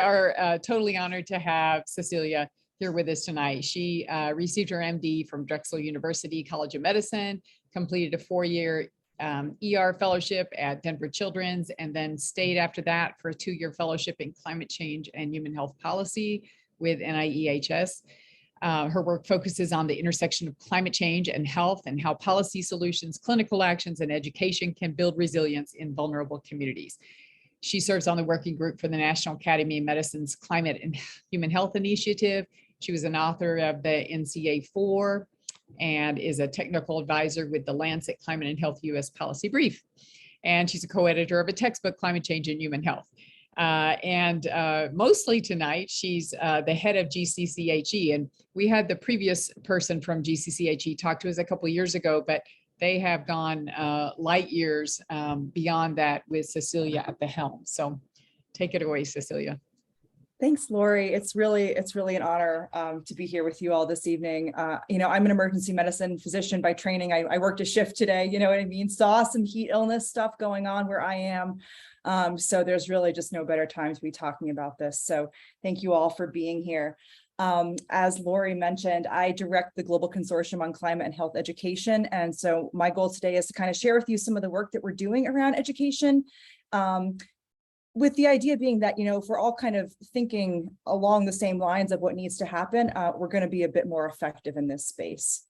Are totally honored to have Cecilia here with us tonight. She received her MD from Drexel University College of Medicine, completed a 4-year ER fellowship at Denver Children's, and then stayed after that for a 2-year fellowship in climate change and human health policy with NIEHS. Her work focuses on the intersection of climate change and health and how policy solutions, clinical actions, and education can build resilience in vulnerable communities. She serves on the working group for the National Academy of Medicine's Climate and Human Health Initiative. She was an author of the NCA4 and is a technical advisor with the Lancet Climate and Health US Policy Brief. And she's a co-editor of a textbook, Climate Change and Human Health. Mostly tonight, she's the head of GCCHE. And we had the previous person from GCCHE talk to us a couple of years ago, but they have gone light years beyond that with Cecilia at the helm. So take it away, Cecilia. Thanks, Lori. It's really an honor to be here with you all this evening. I'm an emergency medicine physician by training. I worked a shift today, you know what I mean? Saw some heat illness stuff going on where I am. So there's really just no better time to be talking about this. So thank you all for being here. As Lori mentioned, I direct the Global Consortium on Climate and Health Education. And so my goal today is to kind of share with you some of the work that we're doing around education, with the idea being that, if we're all kind of thinking along the same lines of what needs to happen, we're going to be a bit more effective in this space.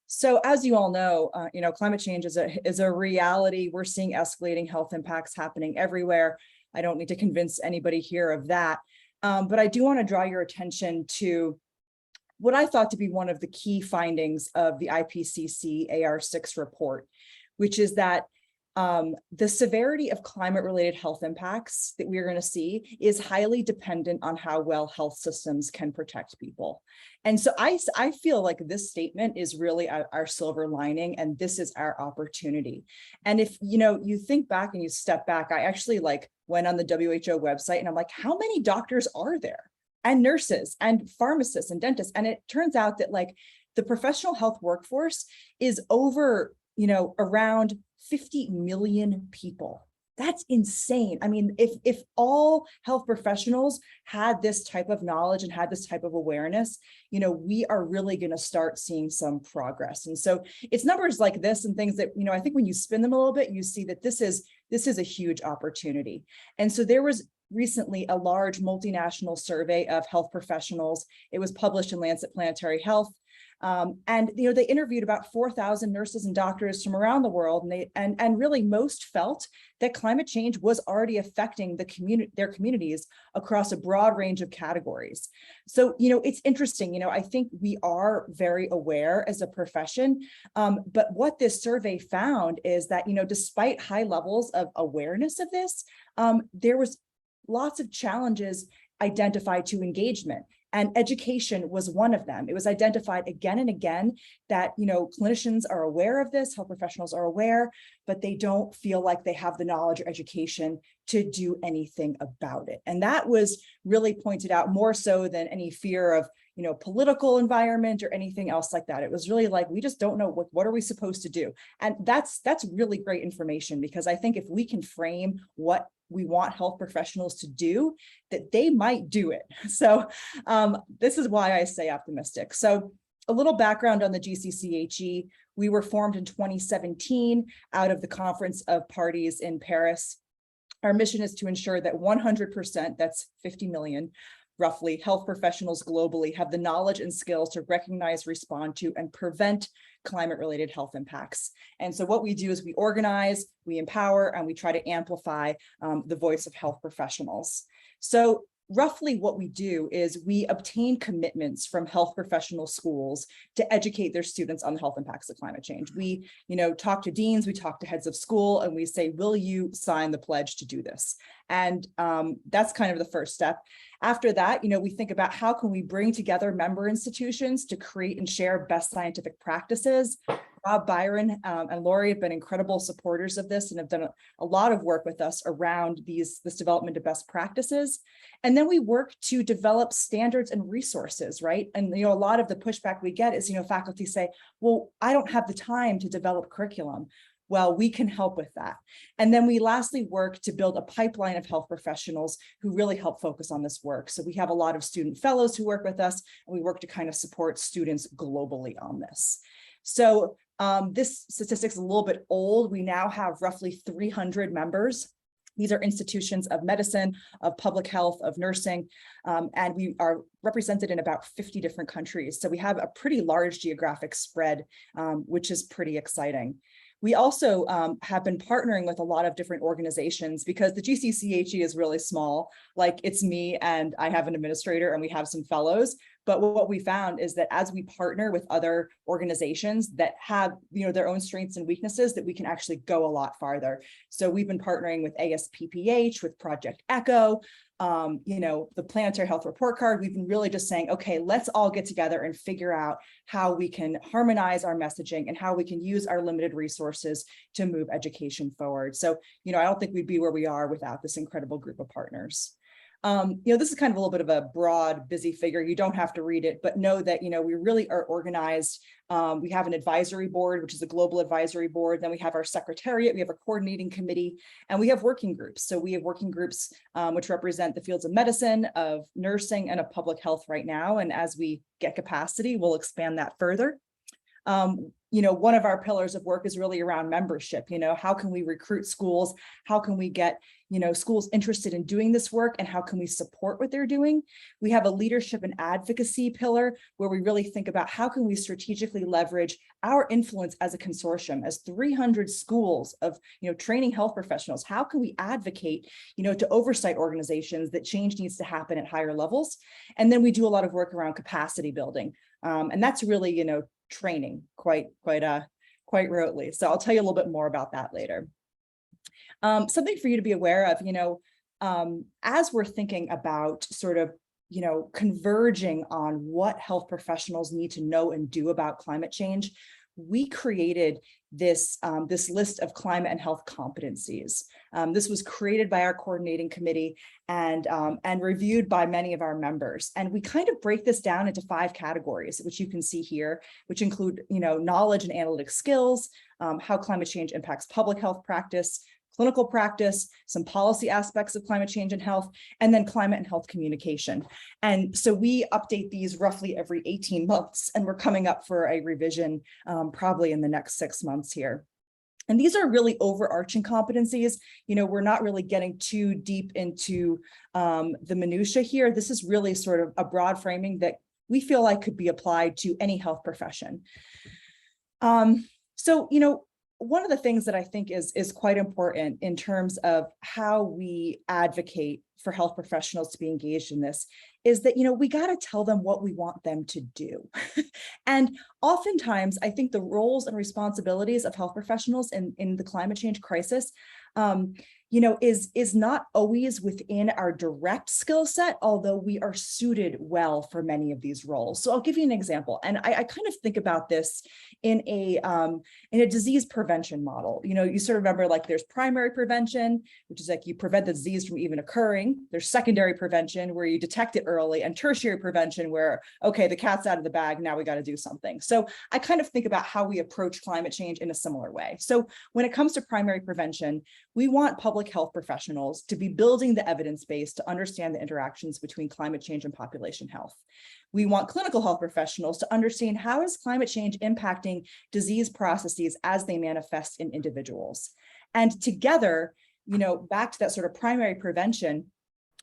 So as you all know, climate change is a reality. We're seeing escalating health impacts happening everywhere. I don't need to convince anybody here of that. But I do want to draw your attention to what I thought to be one of the key findings of the IPCC AR6 report, which is that the severity of climate-related health impacts that we're going to see is highly dependent on how well health systems can protect people. And so I feel like this statement is really our silver lining, and this is our opportunity. And if you think back and you step back, I actually went on the WHO website and I'm like, how many doctors are there? And nurses and pharmacists and dentists? And it turns out that the professional health workforce is over, around 50 million people. That's insane. I mean, if all health professionals had this type of knowledge and had this type of awareness, we are really going to start seeing some progress. And so it's numbers like this and things that, I think when you spin them a little bit, you see that this is a huge opportunity. And so there was recently a large multinational survey of health professionals. It was published in Lancet Planetary Health. And they interviewed about 4,000 nurses and doctors from around the world, and really most felt that climate change was already affecting their communities across a broad range of categories. So it's interesting. I think we are very aware as a profession, but what this survey found is that despite high levels of awareness of this, there was lots of challenges identified to engagement. And education was one of them. It was identified again and again that, clinicians are aware of this, health professionals are aware, but they don't feel like they have the knowledge or education to do anything about it. And that was really pointed out more so than any fear of, political environment or anything else like that. It was really we just don't know what are we supposed to do. And that's really great information, because I think if we can frame what we want health professionals to do, that they might do it. So this is why I stay optimistic. So a little background on the GCCHE. We were formed in 2017 out of the Conference of Parties in Paris. Our mission is to ensure that 100%, that's 50 million, roughly, health professionals globally have the knowledge and skills to recognize, respond to, and prevent climate-related health impacts. And so what we do is we organize, we empower, and we try to amplify the voice of health professionals. So roughly what we do is we obtain commitments from health professional schools to educate their students on the health impacts of climate change. We, talk to deans, we talk to heads of school, and we say, will you sign the pledge to do this? And that's kind of the first step. After that, we think about how can we bring together member institutions to create and share best scientific practices. Rob Byron and Lori have been incredible supporters of this and have done a lot of work with us around this development of best practices. And then we work to develop standards and resources, right? And a lot of the pushback we get is, faculty say, well, I don't have the time to develop curriculum. well, we can help with that. And then we lastly work to build a pipeline of health professionals who really help focus on this work. So we have a lot of student fellows who work with us, and we work to kind of support students globally on this. So this statistic is a little bit old. We now have roughly 300 members. These are institutions of medicine, of public health, of nursing, and we are represented in about 50 different countries. So we have a pretty large geographic spread, which is pretty exciting. We also have been partnering with a lot of different organizations because the GCCHE is really small. Like, it's me and I have an administrator and we have some fellows. But what we found is that as we partner with other organizations that have, their own strengths and weaknesses, that we can actually go a lot farther. So we've been partnering with ASPPH, with Project ECHO, the Planetary Health Report Card. We've been really just saying, okay, let's all get together and figure out how we can harmonize our messaging and how we can use our limited resources to move education forward. So, I don't think we'd be where we are without this incredible group of partners. This is kind of a little bit of a broad, busy figure. You don't have to read it, but know that, we really are organized. We have an advisory board, which is a global advisory board. Then we have our secretariat, we have a coordinating committee, and we have working groups. So we have working groups which represent the fields of medicine, of nursing, and of public health right now. And as we get capacity, we'll expand that further. One of our pillars of work is really around membership. How can we recruit schools? How can we get, schools interested in doing this work, and how can we support what they're doing? We have a leadership and advocacy pillar where we really think about how can we strategically leverage our influence as a consortium, as 300 schools of, training health professionals. How can we advocate, to oversight organizations that change needs to happen at higher levels? And then we do a lot of work around capacity building. And that's really, training quite rotely. So I'll tell you a little bit more about that later. Something for you to be aware of, as we're thinking about sort of, converging on what health professionals need to know and do about climate change, we created this list of climate and health competencies. This was created by our coordinating committee and reviewed by many of our members. And we kind of break this down into 5 categories, which you can see here, which include, knowledge and analytic skills, how climate change impacts public health practice, clinical practice, some policy aspects of climate change and health, and then climate and health communication. And so we update these roughly every 18 months, and we're coming up for a revision probably in the next 6 months here. And these are really overarching competencies. We're not really getting too deep into the minutia here. This is really sort of a broad framing that we feel like could be applied to any health profession. One of the things that I think is quite important in terms of how we advocate for health professionals to be engaged in this is that, we got to tell them what we want them to do. And oftentimes, I think the roles and responsibilities of health professionals in the climate change crisis is not always within our direct skill set, although we are suited well for many of these roles. So I'll give you an example. And I kind of think about this in a disease prevention model. You sort of remember, like, there's primary prevention, which is like you prevent the disease from even occurring. There's secondary prevention, where you detect it early, and tertiary prevention, where, okay, the cat's out of the bag, now we got to do something. So I kind of think about how we approach climate change in a similar way. So when it comes to primary prevention, we want public health professionals to be building the evidence base to understand the interactions between climate change and population health. We want clinical health professionals to understand how is climate change impacting disease processes as they manifest in individuals. And together, back to that sort of primary prevention,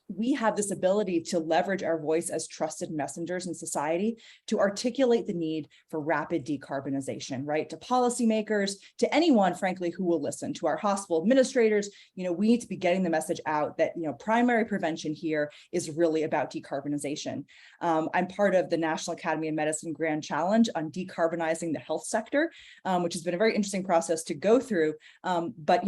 we have this ability to leverage our voice as trusted messengers in society to articulate the need for rapid decarbonization, right? To policymakers, to anyone, frankly, who will listen, to our hospital administrators. We need to be getting the message out that, primary prevention here is really about decarbonization. I'm part of the National Academy of Medicine Grand Challenge on decarbonizing the health sector, which has been a very interesting process to go through. But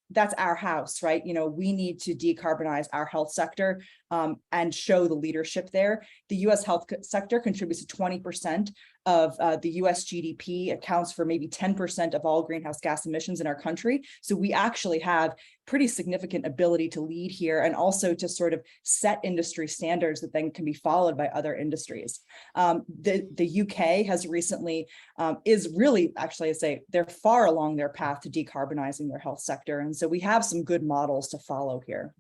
that's our house, right? We need to decarbonize our health sector. and show the leadership there. The US health sector contributes to 20% of the US GDP, accounts for maybe 10% of all greenhouse gas emissions in our country. So we actually have pretty significant ability to lead here and also to sort of set industry standards that then can be followed by other industries. The UK has recently, is really, actually I say, they're far along their path to decarbonizing their health sector. And so we have some good models to follow here.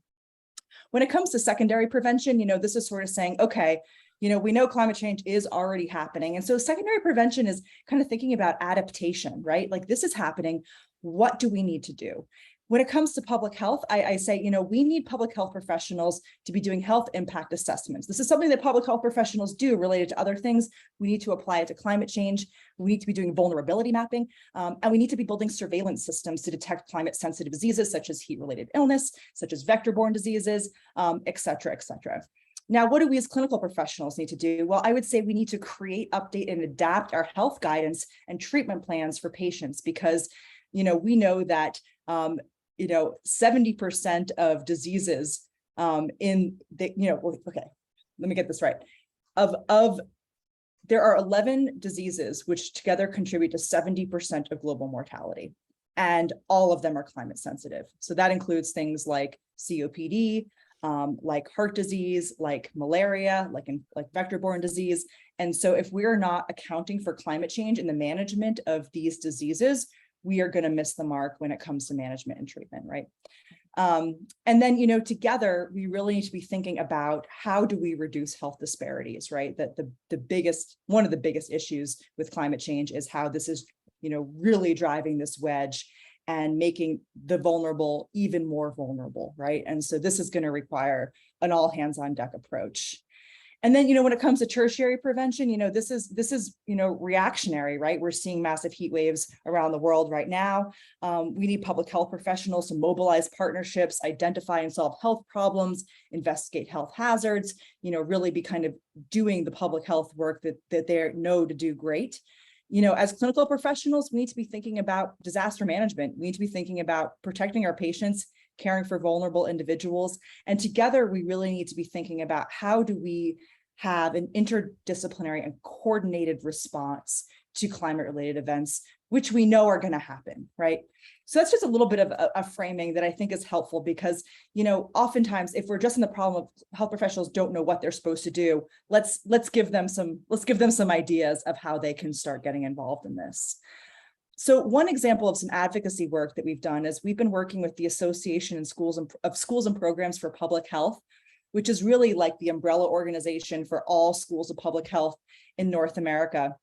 When it comes to secondary prevention, this is sort of saying, okay, we know climate change is already happening. And so secondary prevention is kind of thinking about adaptation, right? Like this is happening. What do we need to do? When it comes to public health, I say, we need public health professionals to be doing health impact assessments. This is something that public health professionals do related to other things. We need to apply it to climate change. We need to be doing vulnerability mapping, and we need to be building surveillance systems to detect climate sensitive diseases, such as heat-related illness, such as vector-borne diseases, et cetera, et cetera. Now, what do we as clinical professionals need to do? Well, I would say we need to create, update, and adapt our health guidance and treatment plans for patients because, we know that 70% of diseases in the, okay, let me get this right. There are 11 diseases which together contribute to 70% of global mortality, and all of them are climate sensitive. So that includes things like COPD, like heart disease, like malaria, like vector-borne disease. And so if we're not accounting for climate change in the management of these diseases, we are going to miss the mark when it comes to management and treatment, right? And then, together, we really need to be thinking about how do we reduce health disparities, right? That one of the biggest issues with climate change is how this is, really driving this wedge and making the vulnerable even more vulnerable, right? And so this is going to require an all hands on deck approach. And then, when it comes to tertiary prevention, this is reactionary, right? We're seeing massive heat waves around the world right now. We need public health professionals to mobilize partnerships, identify and solve health problems, investigate health hazards, really be kind of doing the public health work that they know to do great. As clinical professionals, we need to be thinking about disaster management. We need to be thinking about protecting our patients, caring for vulnerable individuals. And together, we really need to be thinking about how do we have an interdisciplinary and coordinated response to climate-related events, which we know are going to happen, right? So that's just a little bit of a framing that I think is helpful because, oftentimes if we're just in the problem of health professionals don't know what they're supposed to do, let's give them some ideas of how they can start getting involved in this. So one example of some advocacy work that we've done is we've been working with the Association of Schools and Programs for Public Health, which is really like the umbrella organization for all schools of public health in North America.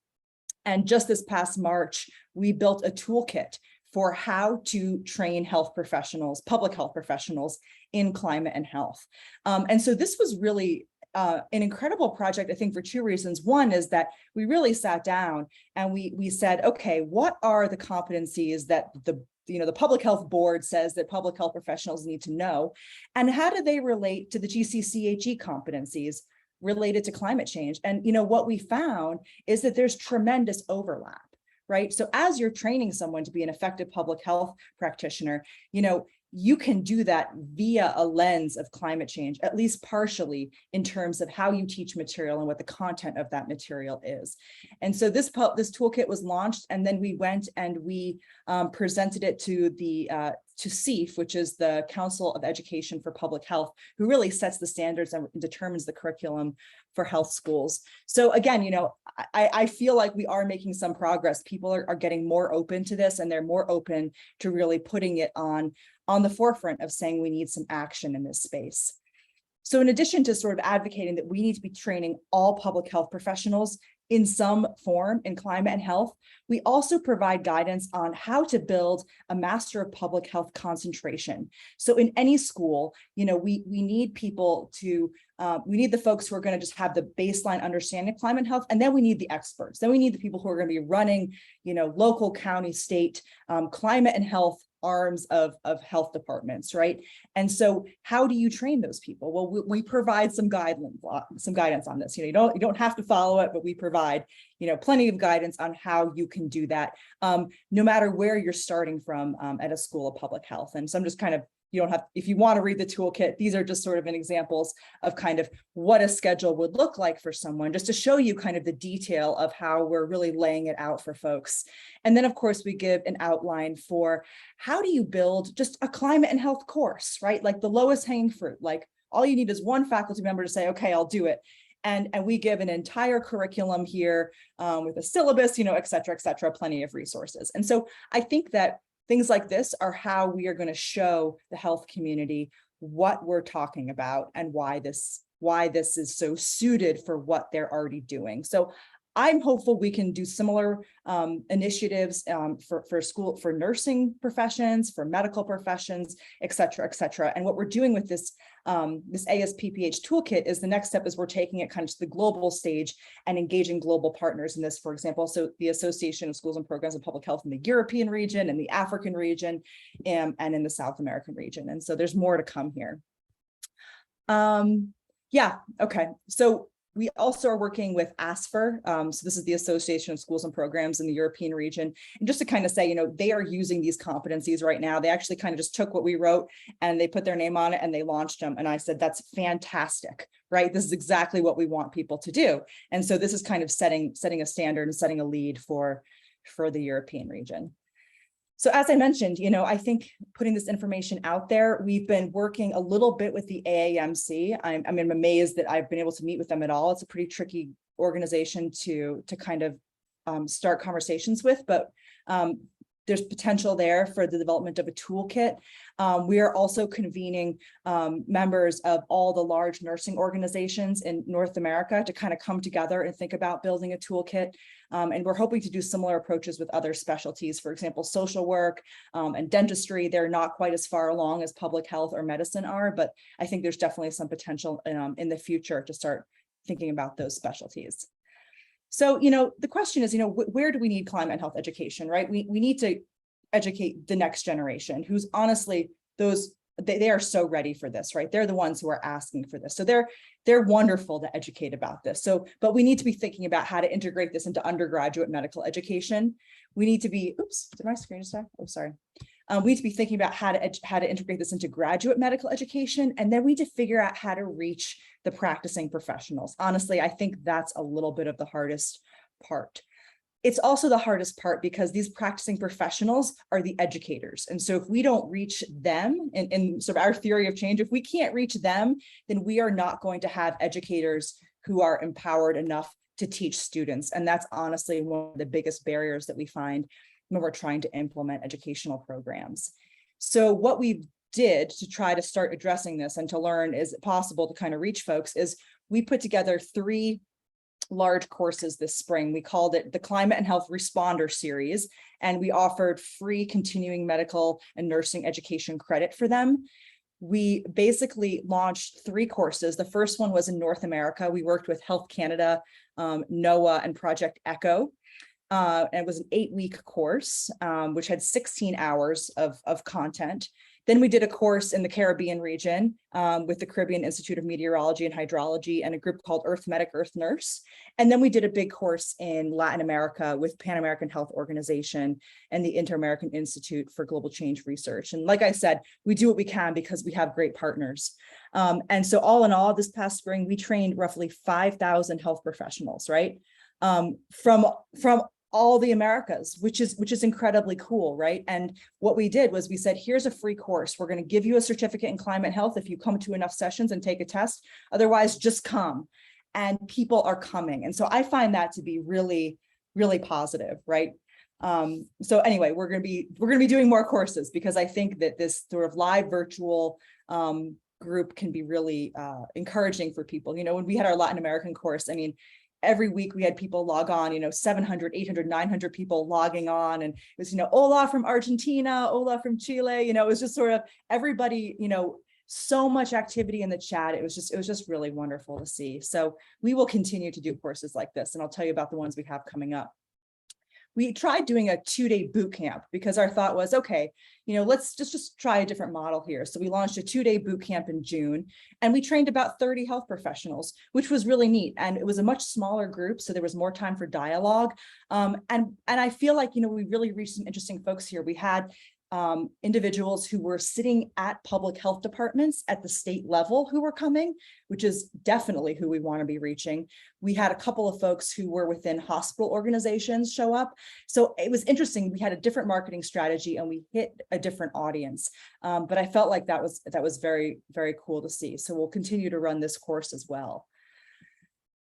And just this past March, we built a toolkit for how to train health professionals, public health professionals in climate and health. And so this was really an incredible project, I think, for two reasons. One is that we really sat down and we said, okay, what are the competencies that the public health board says that public health professionals need to know, and how do they relate to the GCCHE competencies related to climate change? And what we found is that there's tremendous overlap, right? So as you're training someone to be an effective public health practitioner, you can do that via a lens of climate change, at least partially, in terms of how you teach material and what the content of that material is. And so this toolkit was launched, and then we went and we presented it to the to CEF, which is the Council of Education for Public Health, who really sets the standards and determines the curriculum for health schools. So again, I feel like we are making some progress. People are getting more open to this, and they're more open to really putting it on the forefront of saying we need some action in this space. So in addition to sort of advocating that we need to be training all public health professionals in some form in climate and health, we also provide guidance on how to build a master of public health concentration. So in any school, we need people to, we need the folks who are going to just have the baseline understanding of climate and health, and then we need the experts. Then we need the people who are going to be running, local, county, state, climate and health arms of health departments, right? And so how do you train those people? Well, we provide some guidance on this. You don't have to follow it, but we provide, plenty of guidance on how you can do that, no matter where you're starting from at a school of public health. And so I'm just kind of, you don't have, if you want to read the toolkit, these are just sort of an examples of kind of what a schedule would look like for someone, just to show you kind of the detail of how we're really laying it out for folks. And then of course we give an outline for how do you build just a climate and health course, right? Like the lowest hanging fruit, like all you need is one faculty member to say, okay, I'll do it. And we give an entire curriculum here with a syllabus, et cetera, plenty of resources. And so I think that things like this are how we are going to show the health community what we're talking about and why this is so suited for what they're already doing. So I'm hopeful we can do similar initiatives for nursing professions, for medical professions, et cetera, et cetera. And what we're doing with this ASPPH toolkit is the next step is we're taking it kind of to the global stage and engaging global partners in this, for example, so the Association of Schools and Programs of Public Health in the European region and the African region and in the South American region. And so there's more to come here. Yeah, okay. So we also are working with ASFR. So this is the Association of Schools and Programs in the European region. And just to kind of say, they are using these competencies right now. They actually kind of just took what we wrote and they put their name on it and they launched them. And I said, that's fantastic, right? This is exactly what we want people to do. And so this is kind of setting a standard and setting a lead for the European region. So as I mentioned, I think putting this information out there, we've been working a little bit with the AAMC. I'm amazed that I've been able to meet with them at all. It's a pretty tricky organization to kind of start conversations with, but there's potential there for the development of a toolkit. We are also convening members of all the large nursing organizations in North America to kind of come together and think about building a toolkit. And we're hoping to do similar approaches with other specialties, for example, social work and dentistry. They're not quite as far along as public health or medicine are, but I think there's definitely some potential in the future to start thinking about those specialties. So, the question is, where do we need climate and health education, right? We need to educate the next generation who's honestly they are so ready for this, right? They're the ones who are asking for this. So they're wonderful to educate about this. So, but we need to be thinking about how to integrate this into undergraduate medical education. We need to be, oops, did my screen just die? Oh, sorry. We need to be thinking about how to integrate this into graduate medical education. And then we need to figure out how to reach the practicing professionals. Honestly, I think that's a little bit of the hardest part. It's also the hardest part because these practicing professionals are the educators. And so if we don't reach them in sort of our theory of change, if we can't reach them, then we are not going to have educators who are empowered enough to teach students. And that's honestly one of the biggest barriers that we find when we're trying to implement educational programs. So what we did to try to start addressing this and to learn is it possible to kind of reach folks is we put together 3 large courses this spring. We called it the Climate and Health Responder Series, and we offered free continuing medical and nursing education credit for them. We basically launched 3 courses. The first one was in North America. We worked with Health Canada, NOAA, and Project ECHO. And it was an 8-week course, which had 16 hours of content. Then we did a course in the Caribbean region with the Caribbean Institute of Meteorology and Hydrology and a group called Earth Medic, Earth Nurse. And then we did a big course in Latin America with Pan American Health Organization and the Inter-American Institute for Global Change Research. And like I said, we do what we can because we have great partners. And so all in all, this past spring, we trained roughly 5,000 health professionals, right? From all the Americas, which is incredibly cool, right? And what we did was we said, here's a free course. We're going to give you a certificate in climate health if you come to enough sessions and take a test. Otherwise, just come. And people are coming. And so I find that to be really, really positive, right? So anyway, we're going to be doing more courses because I think that this sort of live virtual group can be really encouraging for people. When we had our Latin American course, I mean, every week we had people log on, 700, 800, 900 people logging on. And it was, hola from Argentina, hola from Chile, it was just sort of everybody, so much activity in the chat. It was just really wonderful to see. So we will continue to do courses like this. And I'll tell you about the ones we have coming up. We tried doing a 2-day boot camp because our thought was, okay, let's just try a different model here. So we launched a 2-day boot camp in June, and we trained about 30 health professionals, which was really neat. And it was a much smaller group, so there was more time for dialogue. And I feel like, we really reached some interesting folks here. We had individuals who were sitting at public health departments at the state level who were coming, which is definitely who we want to be reaching. We had a couple of folks who were within hospital organizations show up. So it was interesting. We had a different marketing strategy and we hit a different audience. But I felt like that was very, very cool to see. So we'll continue to run this course as well.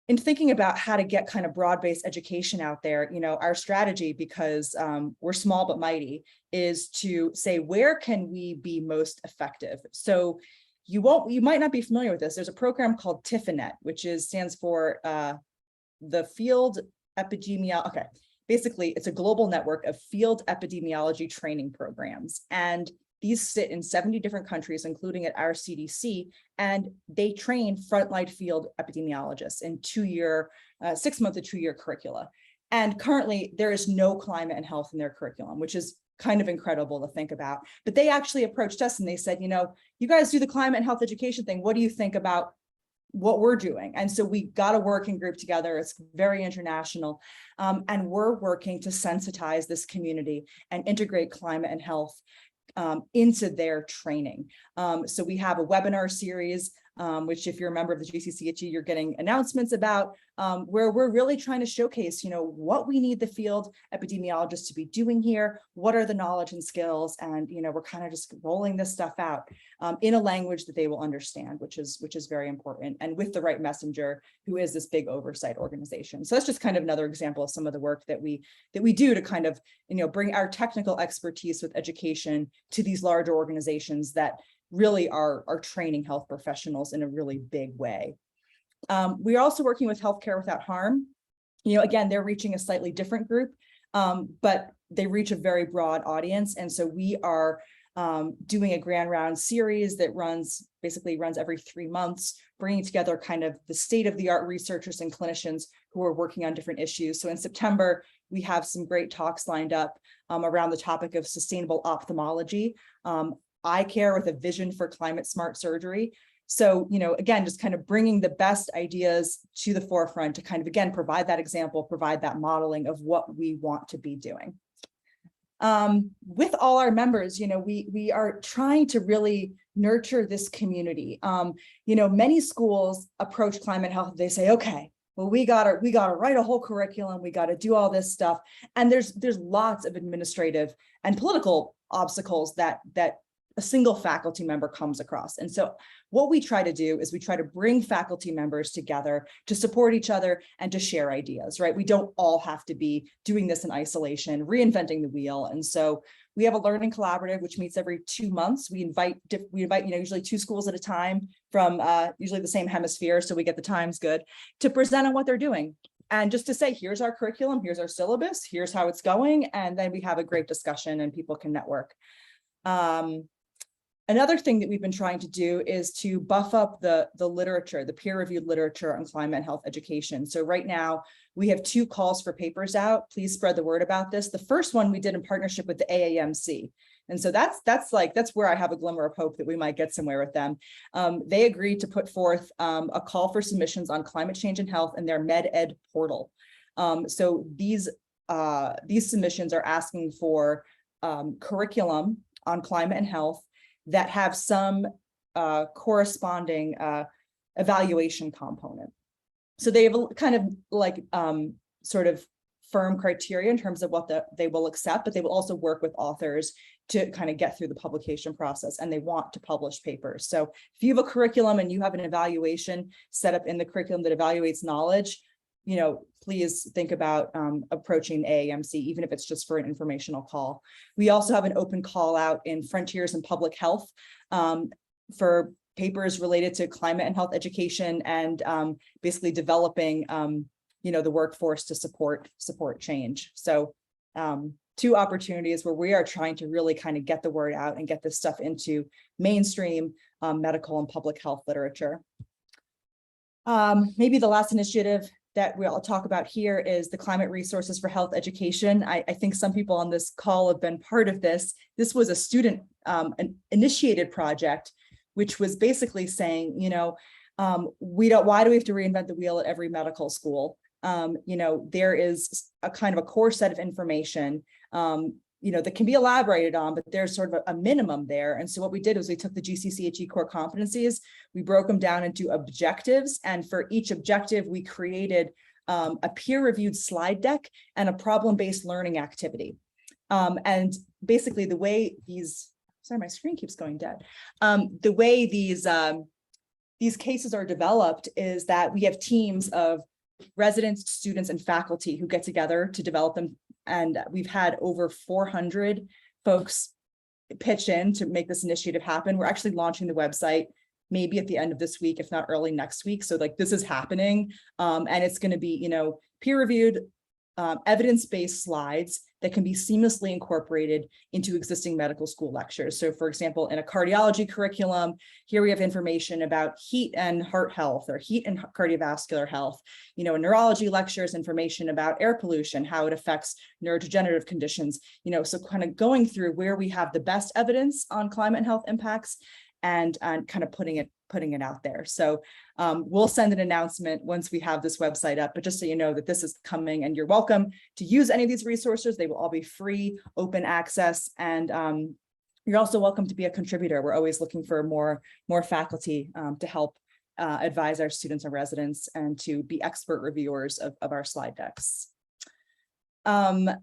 In thinking about how to get kind of broad-based education out there, our strategy, because we're small but mighty, is to say, where can we be most effective? So you might not be familiar with this. There's a program called TIFANET, which stands for the Field Epidemiology. Okay, basically, it's a global network of field epidemiology training programs. And these sit in 70 different countries, including at our CDC, and they train frontline field epidemiologists in 6-month to 2-year curricula. And currently, there is no climate and health in their curriculum, which is kind of incredible to think about. But they actually approached us and they said, you guys do the climate and health education thing. What do you think about what we're doing? And so we got a working group together. It's very international. And we're working to sensitize this community and integrate climate and health into their training. So we have a webinar series, which if you're a member of the GCCHE, you're getting announcements about, where we're really trying to showcase, what we need the field epidemiologists to be doing here, what are the knowledge and skills, and we're kind of just rolling this stuff out in a language that they will understand, which is very important, and with the right messenger, who is this big oversight organization. So that's just kind of another example of some of the work that we do to kind of bring our technical expertise with education to these larger organizations that really are training health professionals in a really big way. We're also working with Healthcare Without Harm. Again, they're reaching a slightly different group, but they reach a very broad audience. And so we are doing a grand round series that basically runs every 3 months, bringing together kind of the state-of-the-art researchers and clinicians who are working on different issues. So in September, we have some great talks lined up around the topic of sustainable ophthalmology, eye care with a vision for climate smart surgery. So, again, just kind of bringing the best ideas to the forefront to kind of, again, provide that example, provide that modeling of what we want to be doing. With all our members, we are trying to really nurture this community. Many schools approach climate health, they say, okay, well, we gotta write a whole curriculum, we gotta do all this stuff. And there's lots of administrative and political obstacles that a single faculty member comes across. And so what we try to do is we try to bring faculty members together to support each other and to share ideas, right? We don't all have to be doing this in isolation, reinventing the wheel. And so we have a learning collaborative, which meets every 2 months. We invite usually 2 schools at a time from usually the same hemisphere, so we get the times good, to present on what they're doing. And just to say, here's our curriculum, here's our syllabus, here's how it's going. And then we have a great discussion and people can network. Another thing that we've been trying to do is to buff up the literature, the peer-reviewed literature on climate and health education. So right now we have 2 calls for papers out. Please spread the word about this. The first one we did in partnership with the AAMC. And so that's where I have a glimmer of hope that we might get somewhere with them. They agreed to put forth a call for submissions on climate change and health in their MedEd portal. So these submissions are asking for curriculum on climate and health that have some corresponding evaluation component. So they have a kind of like sort of firm criteria in terms of what they will accept, but they will also work with authors to kind of get through the publication process, and they want to publish papers. So if you have a curriculum and you have an evaluation set up in the curriculum that evaluates knowledge, please think about approaching AAMC, even if it's just for an informational call. We also have an open call out in Frontiers in Public Health for papers related to climate and health education and basically developing, the workforce to support change. So 2 opportunities where we are trying to really kind of get the word out and get this stuff into mainstream medical and public health literature. Maybe the last initiative that we'll talk about here is the Climate Resources for Health Education. I think some people on this call have been part of this. This was a student initiated project, which was basically saying, why do we have to reinvent the wheel at every medical school? There is a kind of a core set of information that can be elaborated on, but there's sort of a minimum there. And so what we did was we took the GCCHE core competencies, we broke them down into objectives, and for each objective, we created a peer-reviewed slide deck and a problem-based learning activity. And basically the way these, sorry, my screen keeps going dead. The way these cases are developed is that we have teams of residents, students, and faculty who get together to develop them. And we've had over 400 folks pitch in to make this initiative happen. We're actually launching the website maybe at the end of this week, if not early next week. So like this is happening. And it's going to be, peer-reviewed, evidence-based slides that can be seamlessly incorporated into existing medical school lectures. So for example, in a cardiology curriculum, here we have information about heat and heart health or heat and cardiovascular health. In neurology lectures, information about air pollution, how it affects neurodegenerative conditions, so kind of going through where we have the best evidence on climate and health impacts and kind of putting it out there. So we'll send an announcement once we have this website up, but just so you know that this is coming and you're welcome to use any of these resources. They will all be free, open access, and you're also welcome to be a contributor. We're always looking for more faculty to help advise our students and residents and to be expert reviewers of our slide decks. One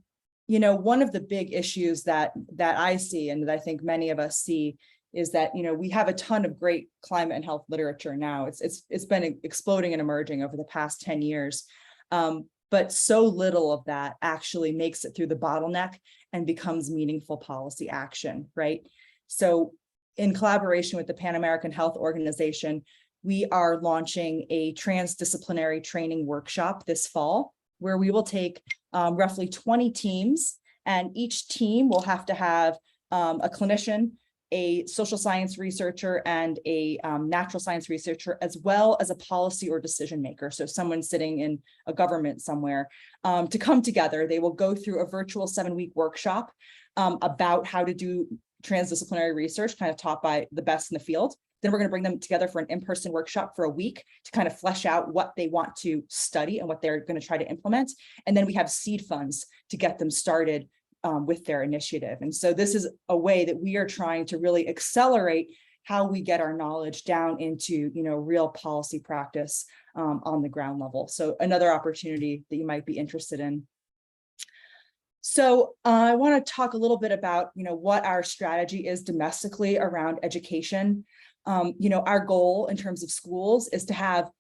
of the big issues that I see and that I think many of us see is that, we have a ton of great climate and health literature now. It's been exploding and emerging over the past 10 years. But so little of that actually makes it through the bottleneck and becomes meaningful policy action, right? So in collaboration with the Pan American Health Organization, we are launching a transdisciplinary training workshop this fall, where we will take roughly 20 teams, and each team will have to have a clinician, a social science researcher, and a natural science researcher, as well as a policy or decision maker. So someone sitting in a government somewhere to come together. They will go through a virtual 7-week workshop about how to do transdisciplinary research, kind of taught by the best in the field. Then we're going to bring them together for an in-person workshop for a week to kind of flesh out what they want to study and what they're going to try to implement. And then we have seed funds to get them started with their initiative. And so this is a way that we are trying to really accelerate how we get our knowledge down into, real policy practice on the ground level. So another opportunity that you might be interested in. So I want to talk a little bit about, what our strategy is domestically around education. Our goal in terms of schools is to have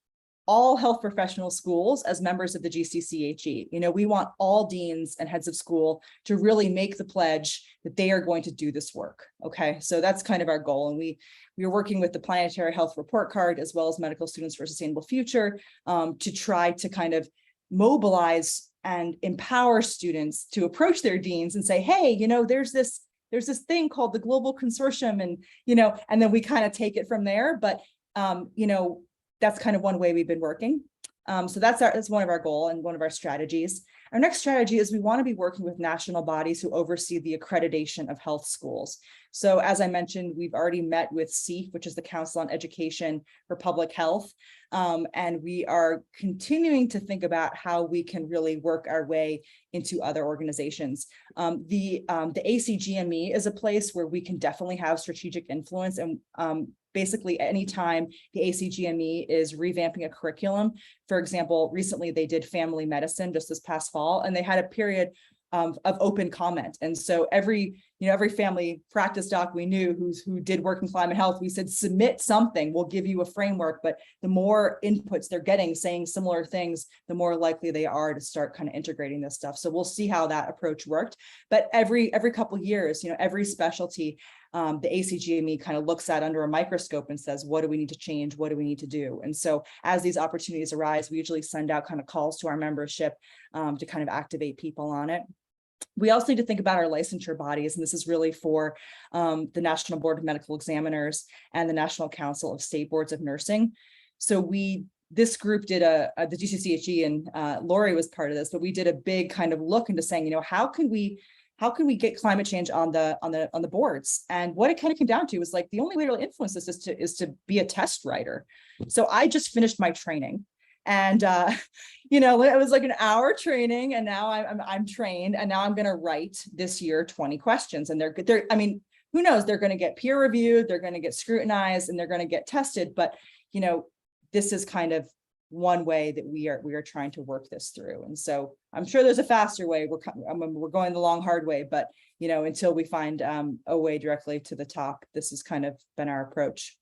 all health professional schools as members of the GCCHE. We want all deans and heads of school to really make the pledge that they are going to do this work. Okay, so that's kind of our goal. And we are working with the Planetary Health Report Card as well as Medical Students for a Sustainable Future to try to kind of mobilize and empower students to approach their deans and say, hey, there's this thing called the Global Consortium, and and then we kind of take it from there. But that's kind of one way we've been working. So that's one of our goals and one of our strategies. Our next strategy is we want to be working with national bodies who oversee the accreditation of health schools. So as I mentioned, we've already met with CEEF, which is the Council on Education for Public Health. And we are continuing to think about how we can really work our way into other organizations. The ACGME is a place where we can definitely have strategic influence, and basically anytime the ACGME is revamping a curriculum. For example, recently they did family medicine just this past fall, and they had a period of open comment. And so every family practice doc we knew who did work in climate health, we said, submit something, we'll give you a framework. But the more inputs they're getting saying similar things, the more likely they are to start kind of integrating this stuff. So we'll see how that approach worked. But every couple of years, every specialty, the ACGME kind of looks at under a microscope and says, what do we need to change? What do we need to do? And so as these opportunities arise, we usually send out kind of calls to our membership to kind of activate people on it. We also need to think about our licensure bodies, and this is really for the National Board of Medical Examiners and the National Council of State Boards of Nursing. So this group did the GCCHE, and Lori was part of this, but we did a big kind of look into saying, how can we get climate change on the boards? And what it kind of came down to was like, the only way to really influence this is to be a test writer. So I just finished my training. And, it was like an hour training, and now I'm trained, and now I'm going to write this year 20 questions, and I mean, who knows, they're going to get peer reviewed, they're going to get scrutinized, and they're going to get tested. But, this is kind of one way that we are trying to work this through. And so I'm sure there's a faster way. We're going the long, hard way, but, until we find a way directly to the top, this has kind of been our approach.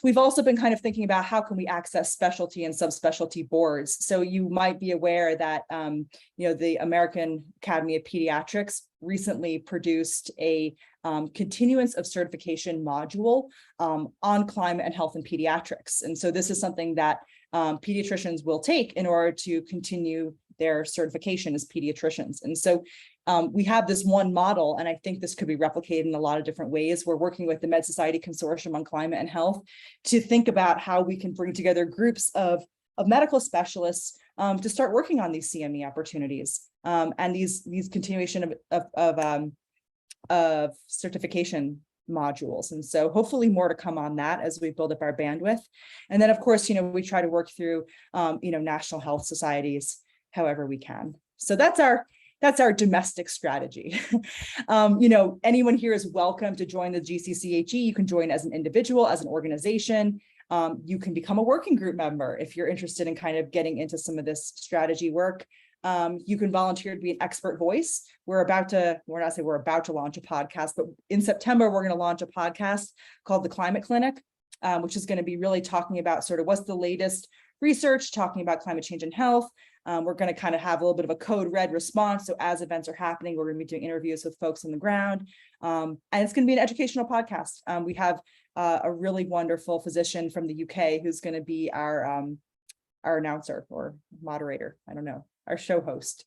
We've also been kind of thinking about how can we access specialty and subspecialty boards. So you might be aware that, the American Academy of Pediatrics recently produced a continuance of certification module on climate and health in pediatrics. And so this is something that pediatricians will take in order to continue their certification as pediatricians. And so we have this one model, and I think this could be replicated in a lot of different ways. We're working with the Med Society Consortium on Climate and Health to think about how we can bring together groups of medical specialists to start working on these CME opportunities and these continuation of certification modules. And so hopefully more to come on that as we build up our bandwidth. And then, of course, we try to work through, national health societies however we can. So that's our domestic strategy. Anyone here is welcome to join the GCCHE. You can join as an individual, as an organization. You can become a working group member if you're interested in kind of getting into some of this strategy work. You can volunteer to be an expert voice. We're about to launch a podcast, but in September, we're going to launch a podcast called The Climate Clinic, which is going to be really talking about sort of what's the latest research, talking about climate change and health. We're going to kind of have a little bit of a code red response. So as events are happening, we're going to be doing interviews with folks on the ground. And it's going to be an educational podcast. We have a really wonderful physician from the UK who's going to be our announcer or moderator. I don't know, our show host.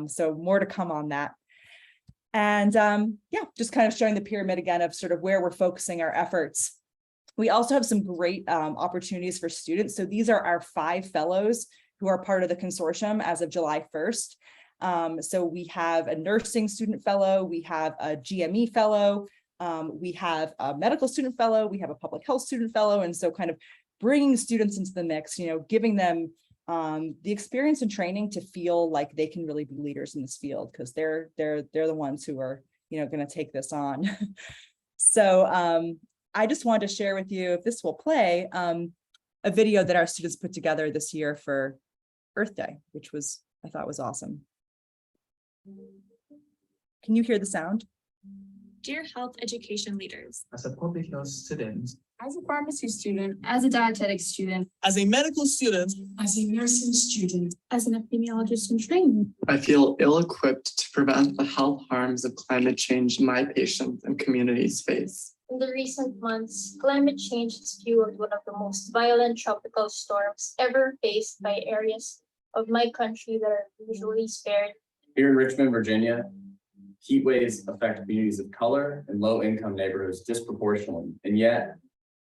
So more to come on that. And just kind of showing the pyramid again of sort of where we're focusing our efforts. We also have some great opportunities for students. So these are our 5 fellows who are part of the consortium as of July 1st. So we have a nursing student fellow, we have a GME fellow, we have a medical student fellow, we have a public health student fellow. And so kind of bringing students into the mix, giving them the experience and training to feel like they can really be leaders in this field, because they're the ones who are, going to take this on. So I just wanted to share with you, if this will play, a video that our students put together this year for Earth Day, which I thought was awesome. Can you hear the sound? Dear health education leaders, as a public health student, as a pharmacy student, as a dietetic student, as a medical student, as a nursing student, as an epidemiologist in training, I feel ill-equipped to prevent the health harms of climate change my patients and communities face. In the recent months, climate change has fueled one of the most violent tropical storms ever faced by areas of my country that are usually spared. Here in Richmond, Virginia, heat waves affect communities of color and low-income neighborhoods disproportionately, and yet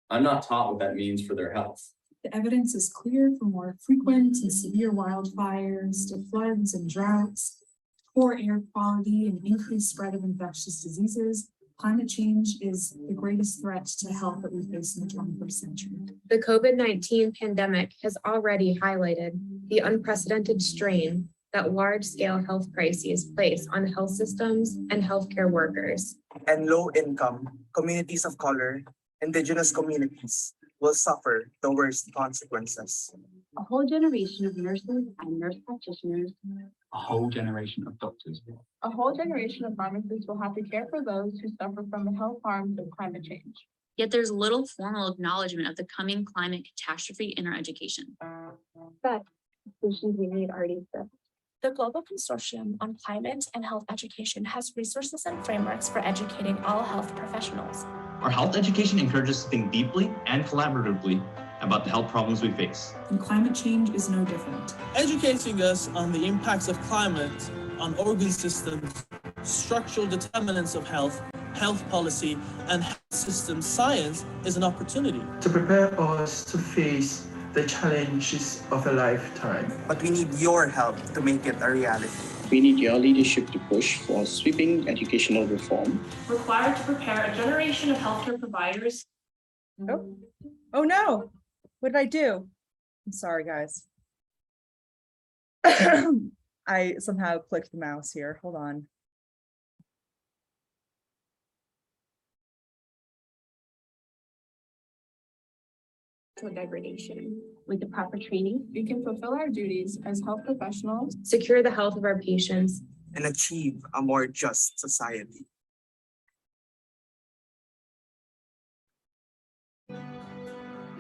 I'm not taught what that means for their health. The evidence is clear for more frequent and severe wildfires, to floods and droughts, poor air quality, and increased spread of infectious diseases. Climate change is the greatest threat to health that we face in the 21st century. The COVID-19 pandemic has already highlighted the unprecedented strain that large-scale health crises place on health systems and healthcare workers. and low-income communities of color, indigenous communities will suffer the worst consequences. A whole generation of nurses and nurse practitioners. A whole generation of doctors. A whole generation of pharmacists will have to care for those who suffer from the health harms of climate change. Yet there's little formal acknowledgement of the coming climate catastrophe in our education. But the solutions we need already exist. The Global Consortium on Climate and Health Education has resources and frameworks for educating all health professionals. Our health education encourages us to think deeply and collaboratively about the health problems we face. And climate change is no different. Educating us on the impacts of climate on organ systems, structural determinants of health, health policy, and health system science is an opportunity to prepare us to face the challenges of a lifetime. But we need your help to make it a reality. We need your leadership to push for sweeping educational reform. Required to prepare a generation of healthcare providers. Oh no, what did I do? I'm sorry, guys. I somehow clicked the mouse here. Hold on. Degradation. With the proper training, we can fulfill our duties as health professionals, secure the health of our patients, and achieve a more just society.